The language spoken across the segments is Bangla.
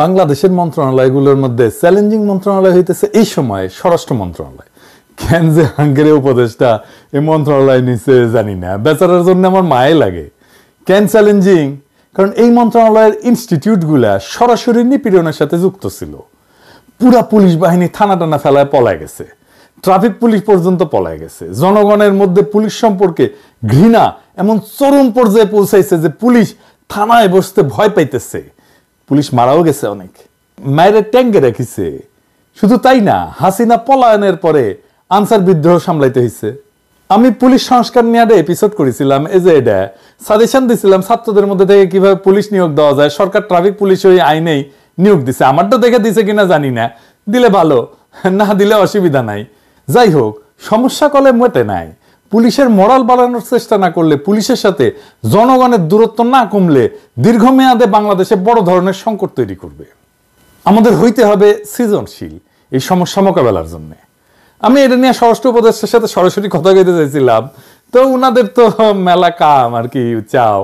বাংলাদেশের মন্ত্রণালয়গুলোর মধ্যে চ্যালেঞ্জিং মন্ত্রণালয় হইতেছে এই সময় স্বরাষ্ট্র মন্ত্রণালয়। কেন যে হাঙ্গেরি উপদেষ্টা এই মন্ত্রণালয় নিচে জানি না, বেচারার জন্য আমার মায়ে লাগে। কেন চ্যালেঞ্জিং? কারণ এই মন্ত্রণালয়ের ইনস্টিটিউটগুলা সরাসরি নিপীড়নের সাথে যুক্ত ছিল। পুরা পুলিশ বাহিনী থানা টানা ফেলায় পলায় গেছে, ট্রাফিক পুলিশ পর্যন্ত পলায় গেছে। জনগণের মধ্যে পুলিশ সম্পর্কে ঘৃণা এমন চরম পর্যায়ে পৌঁছাইছে যে পুলিশ থানায় বসতে ভয় পাইতেছে। পুলিশ মারাও গেছে অনেক, মায়ের ট্যাঙ্কে রেখেছে। শুধু তাই না, হাসিনা পলায়নের পরে আনসার বিদ্রোহ সামলাইতে হয়েছে। আমি পুলিশ সংস্কার নিয়ে একটা এপিসোড করেছিলাম, এই যে এটা সাজেশন দিছিলাম ছাত্রদের মধ্যে থেকে কিভাবে পুলিশ নিয়োগ দেওয়া যায়। সরকার ট্রাফিক পুলিশ ওই আইনেই নিয়োগ দিছে, আমারটা দেখে দিছে কিনা জানি না, দিলে ভালো, না দিলে অসুবিধা নাই। যাই হোক, সমস্যা কলে মোটে নাই। পুলিশের মরাল বাড়ানোর চেষ্টা না করলে, পুলিশের সাথে জনগণের দূরত্ব না কমলে দীর্ঘমেয়াদে বাংলাদেশে বড় ধরনের সংকট তৈরি করবে। আমাদের হইতে হবে সৃজনশীল এই সমস্যা মোকাবেলার জন্য। আমি এটা নিয়ে স্বরাষ্ট্র উপদেষ্টার সাথে সরাসরি কথা কইতে চাইছিলাম, তো উনাদের তো মেলা কাম আর কি চাও,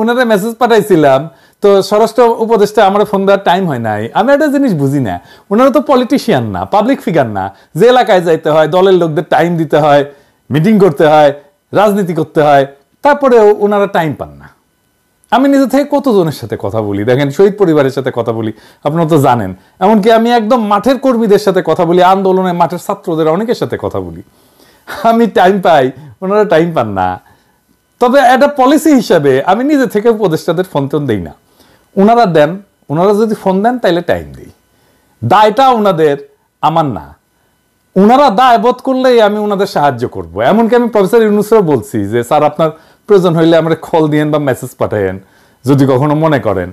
উনারা মেসেজ পাঠাইছিলাম। তো স্বরাষ্ট্র উপদেষ্টা আমার ফোন দেওয়ার টাইম হয় নাই। আমি একটা জিনিস বুঝি না, ওনারা তো পলিটিশিয়ান না, পাবলিক ফিগার না, যে এলাকায় যাইতে হয়, দলের লোকদের টাইম দিতে হয়, মিটিং করতে হয়, রাজনীতি করতে হয়, তারপরেও ওনারা টাইম পান না। আমি নিজে থেকে কতজনের সাথে কথা বলি, দেখেন শহীদ পরিবারের সাথে কথা বলি, আপনারা তো জানেন। এমনকি আমি একদম মাঠের কর্মীদের সাথে কথা বলি, আন্দোলনে মাঠের ছাত্রদের অনেকের সাথে কথা বলি। আমি টাইম পাই, ওনারা টাইম পান না। তবে একটা পলিসি হিসাবে আমি নিজে থেকে উপদেষ্টাদের ফোন টোন দেই না, ওনারা দেন। ওনারা যদি ফোন দেন তাইলে টাইম দিই। দায়টা ওনাদের, আমার না। ওনারা দায় বোধ করলেই আমি ওনাদের সাহায্য করব। এমনকি আমি প্রফেসর ইউনূসেরও বলছি যে স্যার আপনার প্রয়োজন হইলে আমরা কল দিয়েন বা মেসেজ পাঠাইন, যদি কখনো মনে করেন,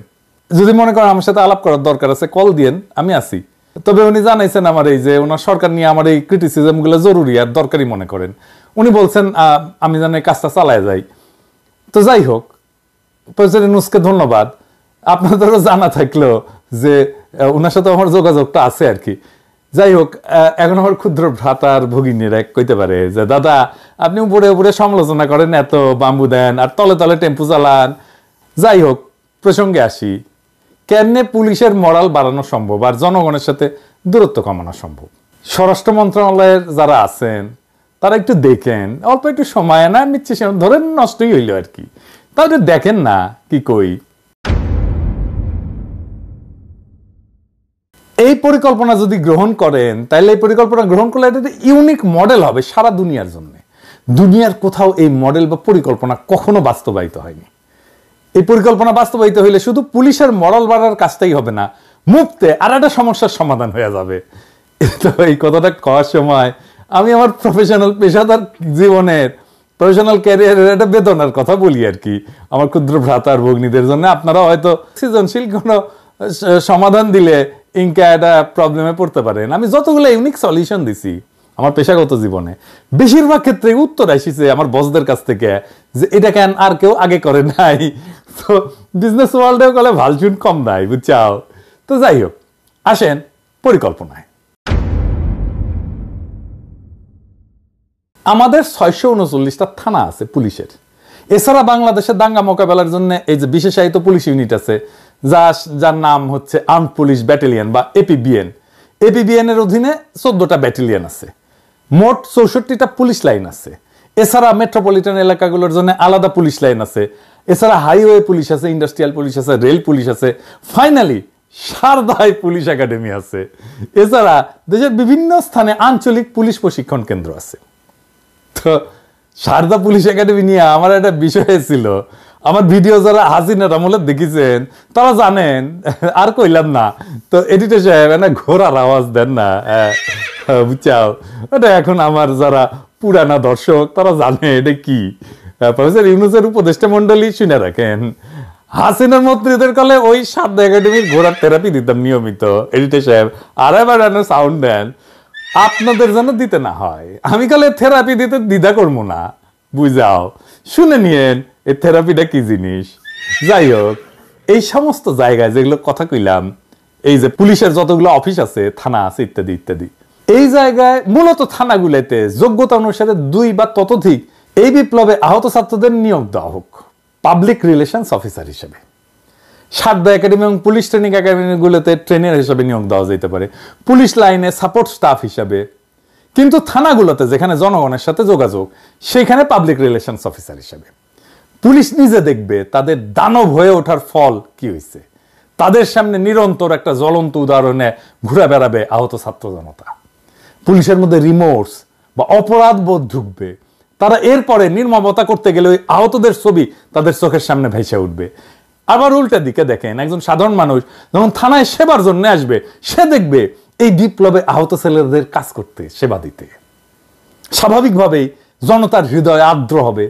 যদি মনে করেন আমার সাথে আলাপ করার দরকার আছে, কল দিয়েন, আমি আছি। তবে উনি জানাইছেন আমার এই যে ওনার সরকার নিয়ে আমার এই ক্রিটিসিজমগুলো জরুরি আর দরকারি মনে করেন। উনি বলছেন আমি যেন এই কাজটা চালায় যাই। তো যাই হোক, প্রফেসর ইউনূসকে ধন্যবাদ। আপনাদেরও জানা থাকলো যে ওনার সাথে আমার যোগাযোগটা আছে আর কি। যাই হোক, এখন আমার ক্ষুদ্র ভ্রাতার ভগিনীরা কইতে পারে যে দাদা আপনি উপরে উপরে সমালোচনা করেন, এত বাম্বু দেন আর তলে তলে টেম্পু চালান। যাই হোক, প্রসঙ্গে আসি, কেমনে পুলিশের মরাল বাড়ানো সম্ভব আর জনগণের সাথে দূরত্ব কমানো সম্ভব। স্বরাষ্ট্র মন্ত্রণালয়ের যারা আছেন তারা একটু দেখেন, অল্প একটু সময় না নিচ্ছে, ধরেন নষ্টই হইল আর কি, তাহলে দেখেন না কি কই। এই পরিকল্পনা যদি গ্রহণ করেন, তাহলে এই পরিকল্পনা গ্রহণ করলে এটা ইউনিক মডেল হবে সারা দুনিয়ার জন্য। দুনিয়ার কোথাও এই মডেল বা পরিকল্পনা কখনো বাস্তবায়িত হয়নি। এই পরিকল্পনা বাস্তবায়িত হইলে শুধু পুলিশের মরাল বাড়ার কাজটাই হবে না, মুক্তে আর একটা সমস্যার সমাধান হয়ে যাবে। তো এই কথাটা কওয়ার সময় আমি আমার প্রফেশনাল পেশাদার জীবনের, প্রফেশনাল ক্যারিয়ারের একটা বেদনার কথা বলি আর কি, আমার ক্ষুদ্র ভ্রাতার ভগ্নীদের জন্য। আপনারা হয়তো সৃজনশীল কোনো সমাধান দিলে ইনকা একটা প্রবলেমে পড়তে পারেন। আমি যতগুলো ইউনিক সলিউশন দিছি আমার পেশাগত জীবনে, বেশিরভাগ ক্ষেত্রে উত্তর আসিছে আমার বসদের কাছ থেকে যে এটা কেন আর কেউ আগে করে নাই। তো বিজনেস ওয়ার্ল্ডেও কলে ভালচুন কম নাই, বুঝছাও। তো যাই হোক, আসেন পরিকল্পনায়। আমাদের 639টা থানা আছে পুলিশের। এছাড়া বাংলাদেশের দাঙ্গা মোকাবেলার জন্য এই যে বিশেষায়িত পুলিশ ইউনিট আছে, যার নাম হচ্ছে আর্মড পুলিশ ব্যাটালিয়ন বা এপিবিএন। এপিবিএন এর অধীনে 14টা ব্যাটালিয়ন আছে, মোট 64টা পুলিশ লাইন আছে। এছাড়া মেট্রোপলিটন এলাকাগুলোর জন্য আলাদা পুলিশ লাইন আছে। এছাড়া হাইওয়ে পুলিশ আছে, ইন্ডাস্ট্রিয়াল পুলিশ আছে, রেল পুলিশ আছে, ফাইনালি সারদায় পুলিশ একাডেমি আছে। এছাড়া দেশের বিভিন্ন স্থানে আঞ্চলিক পুলিশ প্রশিক্ষণ কেন্দ্র আছে। তো সারদা পুলিশ একাডেমি নিয়ে আমার একটা বিষয় ছিল, আমার ভিডিও যারা হাসিনার আমলে দেখেছেন তারা জানেন, আর কইলাম না। তো এডিটর সাহেব না ঘোড়ার আওয়াজ দেন না, বুঝছাও। এটা এখন আমার যারা পুরানা দর্শক তারা জানে এটা কি। প্রফেসর ইউনূসের উপদেষ্টা মন্ডলী শুনে রাখেন, হাসিনার মন্ত্রীদের কালে ওই সারদা একাডেমির ঘোড়ার থেরাপি দিতাম নিয়মিত। এডিটর সাহেব আর এবার সাউন্ড দেন, আপনাদের যেন দিতে না হয়। আমি কালে থেরাপি দিতে দ্বিধা করবো না, বুঝাও, শুনে নিয়েন এই থেরাপিটা কি জিনিস। যাই হোক, এই সমস্ত জায়গায় যেগুলো কথা কইলাম, এই যে পুলিশের যতগুলো অফিস আছে, থানা আছে, ইত্যাদি ইত্যাদি, এই জায়গায় মূলত থানাগুলোতে যোগ্যতা অনুসারে 2 বা ততোধিক এই বিপ্লবে আহত ছাত্রদের নিয়োগ দেওয়া হোক পাবলিক রিলেশনস অফিসার হিসেবে। সারদা একাডেমি এবং পুলিশ ট্রেনিং একাডেমিগুলোতে ট্রেনার হিসেবে নিয়োগ দেওয়া যেতে পারে, পুলিশ লাইনে সাপোর্ট স্টাফ হিসেবে। কিন্তু থানাগুলোতে যেখানে জনগণের সাথে যোগাযোগ, সেখানে পাবলিক রিলেশনস অফিসার হিসেবে। পুলিশ নিজে দেখবে তাদের দানব হয়ে ওঠার ফল কি হয়েছে। তাদের সামনে নিরন্তর একটা জ্বলন্ত উদাহরণে ঘুরে বেড়াবে আহত ছাত্র জনতা। পুলিশের মধ্যে রিমোর্স বা অপরাধ বোধ ঢুকবে। তারা এরপরে নির্মমতা করতে গেলে ওই আহতদের ছবি তাদের চোখের সামনে ভেসে উঠবে। আবার উল্টা দিকে দেখেন, একজন সাধারণ মানুষ যখন থানায় সেবার জন্য আসবে, সে দেখবে এই বিপ্লবে আহত ছেলেদের কাজ করতে, সেবা দিতে। স্বাভাবিকভাবেই জনতার হৃদয় আর্দ্র হবে,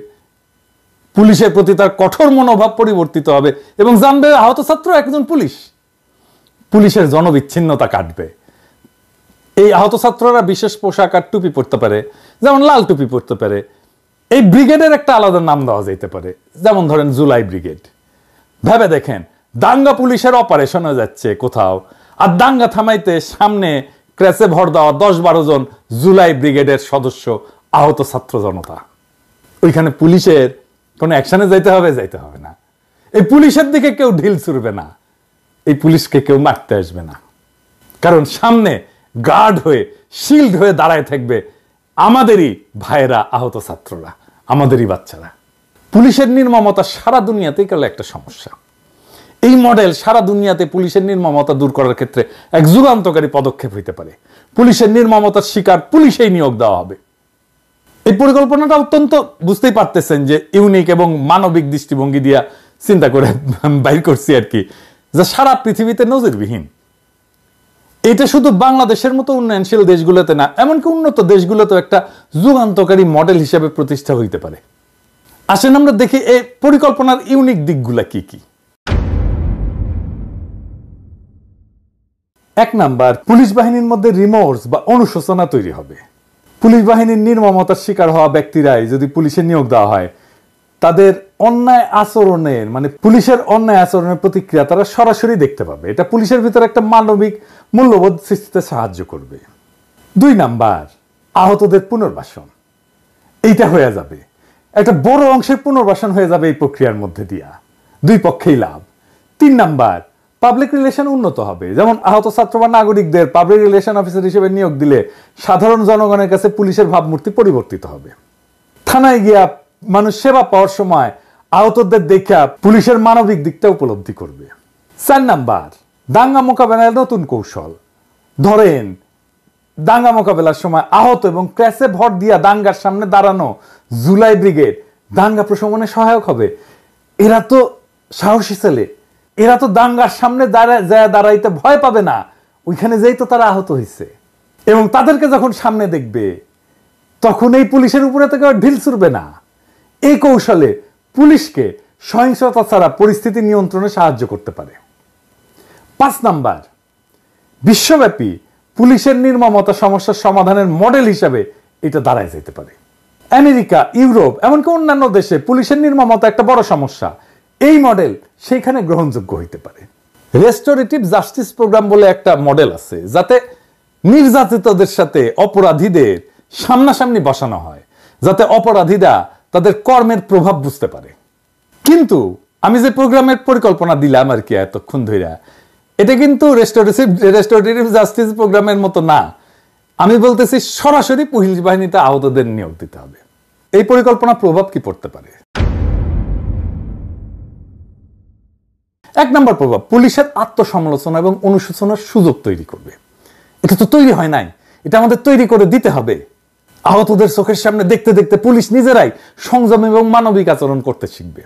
পুলিশের প্রতি তার কঠোর মনোভাব পরিবর্তিত হবে এবং জানবে আহত ছাত্র একজন পুলিশ। পুলিশের জনবিচ্ছিন্নতা কাটবে। এই আহত ছাত্ররা বিশেষ পোশাক আর টুপি পরতে পারে, যেমন লাল টুপি পরতে পারে। এই ব্রিগেডের একটা আলাদা নাম দেওয়া যেতে পারে, যেমন ধরেন জুলাই ব্রিগেড। ভেবে দেখেন, দাঙ্গা পুলিশের অপারেশন হয়ে যাচ্ছে কোথাও, আর দাঙ্গা থামাইতে সামনে ক্র্যাশে ভর দেওয়া 10-12 জন জুলাই ব্রিগেডের সদস্য আহত ছাত্র জনতা। ওইখানে পুলিশের কোনো অ্যাকশনে যাইতে হবে না। এই পুলিশের দিকে কেউ ঢিল ছুড়বে না, এই পুলিশকে কেউ মারতে আসবে না, কারণ সামনে গার্ড হয়ে, শিল্ড হয়ে দাঁড়ায় থাকবে আমাদেরই ভাইয়েরা, আহত ছাত্ররা, আমাদেরই বাচ্চারা। পুলিশের নির্মমতা সারা দুনিয়াতেই গেল একটা সমস্যা। এই মডেল সারা দুনিয়াতে পুলিশের নির্মমতা দূর করার ক্ষেত্রে এক যুগান্তকারী পদক্ষেপ হইতে পারে। পুলিশের নির্মমতার শিকার পুলিশেই নিয়োগ দেওয়া হবে। এই পরিকল্পনাটা অত্যন্ত, বুঝতেই পারতেছেন যে ইউনিক এবং মানবিক দৃষ্টিভঙ্গি দিয়া চিন্তা করে বাইর করছি আর কি, যা সারা পৃথিবীতে নজিরবিহীন। এটা শুধু বাংলাদেশের মতো উন্নয়নশীল দেশগুলোতে না, এমনকি উন্নত দেশগুলোতেও একটা যুগান্তকারী মডেল হিসেবে প্রতিষ্ঠা হইতে পারে। আসেন আমরা দেখি এই পরিকল্পনার ইউনিক দিকগুলা কি কি। 1 নাম্বার, পুলিশ বাহিনীর মধ্যে রিমোর্স বা অনুশোচনা তৈরি হবে। পুলিশ বাহিনীর নির্মমতার শিকার হওয়া ব্যক্তিরাই যদি পুলিশে নিয়োগ দেওয়া হয়, তাদের অন্যায় আচরণের, মানে পুলিশের অন্যায় আচরণের প্রতিক্রিয়া তারা সরাসরি দেখতে পাবে। এটা পুলিশের ভিতরে একটা মানবিক মূল্যবোধ সৃষ্টিতে সাহায্য করবে। 2 নাম্বার, আহতদের পুনর্বাসন। এইটা হয়ে যাবে, একটা বড় অংশের পুনর্বাসন হয়ে যাবে এই প্রক্রিয়ার মধ্যে দিয়া, 2 পক্ষেই লাভ। 3 নাম্বার, পাবলিক রিলেশন উন্নত হবে। যেমন আহত ছাত্র বা নাগরিকদের পাবলিক রিলেশন অফিসার হিসেবে নিয়োগ দিলে সাধারণ জনগণের কাছে পুলিশের ভাবমূর্তি পরিবর্তিত হবে। থানায় গিয়া মানুষ সেবা পাওয়ার সময় আহতদের দেখা পুলিশের মানবিক দিকটা উপলব্ধি করবে। 4 নাম্বার, দাঙ্গা মোকাবেলার নতুন কৌশল। ধরেন দাঙ্গা মোকাবেলার সময় আহত এবং ক্র্যাশে ভর দিয়া দাঙ্গার সামনে দাঁড়ানো জুলাই ব্রিগেড দাঙ্গা প্রশমনে সহায়ক হবে। এরা তো সাহসী ছেলে, এরা তো দাঙ্গার সামনে দাঁড়াইতে ভয় পাবে না, ওইখানে যেই তো তারা আহত হয়েছে। এবং তাদেরকে যখন সামনে দেখবে, তখন এই পুলিশের উপরে থেকে ঢিল ছুড়বে না। এই কৌশলে পুলিশকে সহিংসতা ছাড়া পরিস্থিতি নিয়ন্ত্রণে সাহায্য করতে পারে। 5 নাম্বার, বিশ্বব্যাপী পুলিশের নির্মমতা সমস্যার সমাধানের মডেল হিসাবে এটা দাঁড়ায় যেতে পারে। আমেরিকা, ইউরোপ, এমনকি অন্যান্য দেশে পুলিশের নির্মমতা একটা বড় সমস্যা। এই মডেল সেইখানে গ্রহণযোগ্য হইতে পারে। রেস্টোরেটিভ জাস্টিস প্রোগ্রাম বলে একটা মডেল আছে, যাতে নির্যাতিতদের সাথে অপরাধীদের সামনাসামনি বসানো হয়, যাতে অপরাধীরা তাদের কর্মের প্রভাব বুঝতে পারে। কিন্তু আমি যে প্রোগ্রামের পরিকল্পনা দিলাম আর কি এতক্ষণ ধরে, এটা কিন্তু রেস্টোরেটিভ জাস্টিস প্রোগ্রামের মতো না। আমি বলতেছি সরাসরি পুলিশ বাহিনীতে আহতদের নিয়োগ দিতে হবে। এই পরিকল্পনা প্রভাব কি পড়তে পারে? 1 নম্বর প্রভাব, পুলিশের আত্মসমালোচনা এবং অনুশোচনার সুযোগ তৈরি করবে। এটা তো তৈরি হয় নাই, এটা আমাদের তৈরি করে দিতে হবে। আহতদের চোখের সামনে দেখতে দেখতে পুলিশ নিজেরাই সংযম এবং মানবিক আচরণ করতে শিখবে।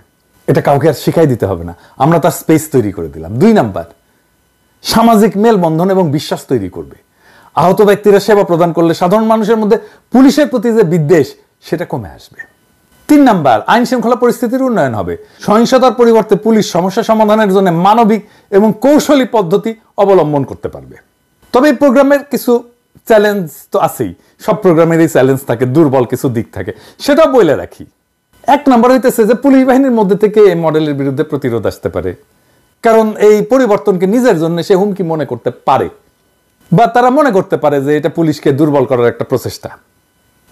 এটা কাউকে আর শিখাই দিতে হবে না, আমরা তার স্পেস তৈরি করে দিলাম। 2 নাম্বার, সামাজিক মেলবন্ধন এবং বিশ্বাস তৈরি করবে। আহত ব্যক্তিরা সেবা প্রদান করলে সাধারণ মানুষের মধ্যে পুলিশের প্রতি যে বিদ্বেষ, সেটা কমে আসবে। 3 নাম্বার, আইন শৃঙ্খলা পরিস্থিতির উন্নয়ন হবে। সহিংসতার পরিবর্তে পুলিশ সমস্যা সমাধানের জন্য মানবিক এবং কৌশলী পদ্ধতি অবলম্বন করতে পারবে। তবে এই প্রোগ্রামের কিছু চ্যালেঞ্জ তো আছেই, সব প্রোগ্রামেরই চ্যালেঞ্জ থাকে, দুর্বল কিছু দিক থাকে, সেটাও বলে রাখি। 1 নম্বর হইতেছে যে পুলিশ বাহিনীর মধ্যে থেকে এই মডেলের বিরুদ্ধে প্রতিরোধ আসতে পারে, কারণ এই পরিবর্তনকে নিজের জন্য সে হুমকি মনে করতে পারে, বা তারা মনে করতে পারে যে এটা পুলিশকে দুর্বল করার একটা প্রচেষ্টা।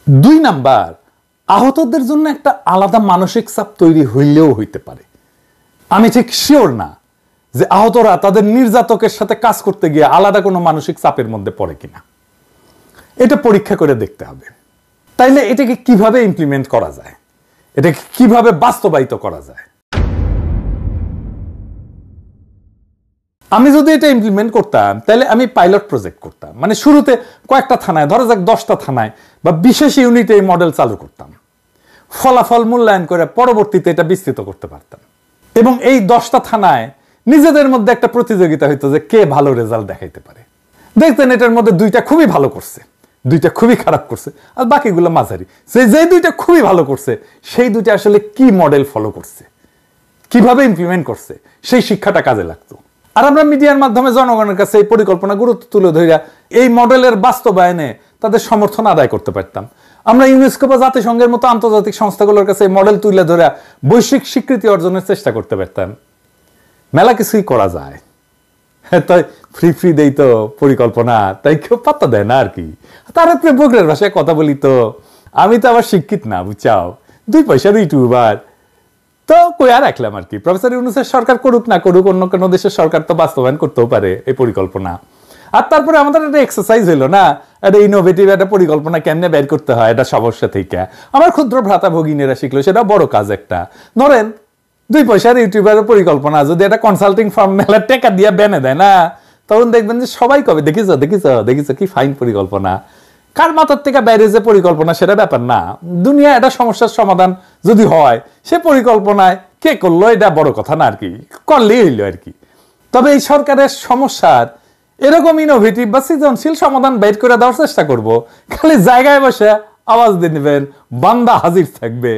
2 নাম্বার, আহতদের জন্য একটা আলাদা মানসিক চাপ তৈরি হইলেও হইতে পারে। আমি ঠিক শিওর না যে আহতরা তাদের নির্যাতকের সাথে কাজ করতে গিয়ে আলাদা কোনো মানসিক চাপের মধ্যে পড়ে কিনা, এটা পরীক্ষা করে দেখতে হবে। তাইলে এটাকে কিভাবে ইমপ্লিমেন্ট করা যায়, এটাকে কিভাবে বাস্তবায়িত করা যায়? আমি যদি এটা ইমপ্লিমেন্ট করতাম তাহলে আমি পাইলট প্রজেক্ট করতাম, মানে শুরুতে কয়েকটা থানায়, ধরা যাক 10টা থানায় বা বিশেষ ইউনিটে এই মডেল চালু করতাম, ফলাফল মূল্যায়ন করে পরবর্তীতে এটা বিস্তৃত করতে পারতাম। এবং এই 10টা থানায় নিজেদের মধ্যে একটা প্রতিযোগিতা হইতো যে কে ভালো রেজাল্ট দেখাইতে পারে। দেখতেন এটার মধ্যে 2টা খুবই ভালো করছে, 2টা খুবই খারাপ করছে, আর বাকিগুলো মাঝারি। যে 2টা খুবই ভালো করছে সেই 2টা আসলে কি মডেল ফলো করছে, কিভাবে ইমপ্লিমেন্ট করছে, সেই শিক্ষাটা কাজে লাগতো। আর আমরা মিডিয়ার মাধ্যমে জনগণের কাছে এই পরিকল্পনা গুরুত্ব তুলে ধরিয়া এই মডেলের বাস্তবায়নে তাদের সমর্থন আদায় করতে পারতাম। আমরা ইউনেস্কো বা জাতিসংঘের মতো আন্তর্জাতিক সংস্থাগুলোর কাছে এই মডেল তুলে ধরে বৈশ্বিক স্বীকৃতি অর্জনের চেষ্টা করতে পারতাম। মেলা কিছুই করা যায়, তাই ফ্রি দেই তো পরিকল্পনা, তাই কেউ পাত্তা দেয় না আর কি। তার উপরে বগরের ভাষায় কথা বলি তো, আমি তো আবার শিক্ষিত না, বুঝছাও, 2 পয়সার ইউটিউবার, তো কই আর রাখলাম আর কি। প্রফেসর ইউনূসের সরকার করুক না করুক, অন্য কোনো দেশের সরকার তো বাস্তবায়ন করতেও পারে এই পরিকল্পনা। আর তারপরে আমাদের একটা এক্সারসাইজ হইলো না, একটা ইনোভেটিভ একটা পরিকল্পনা কেমনে বের করতে হয় এটা সমস্যা থেকে আমার ক্ষুদ্র ভ্রাতা ভগিনীরা শিখলো, সেটা বড় কাজ একটা। ধরেন 2 পয়সার ইউটিউবের পরিকল্পনা যদি একটা কনসাল্টিং ফার্ম মেলার টাকা দিয়ে বেনে দেয় না, তখন দেখবেন যে সবাই কবে দেখিস কি ফাইন পরিকল্পনা। কার মাথার থেকে বাইরে যে পরিকল্পনা সেটা ব্যাপার না, দুনিয়া একটা সমস্যার সমাধান যদি হয় সে পরিকল্পনায় কে করলো এটা বড় কথা না আর কি, করলেই হইলো আর কি। তবে এই সরকারের সমস্যার এরকম ইনোভেটিভ বা সৃজনশীল সমাধান বের করে দেওয়ার চেষ্টা করব, খালি জায়গায় বসে আওয়াজ দিয়ে নেবেন, বান্দা হাজির থাকবে।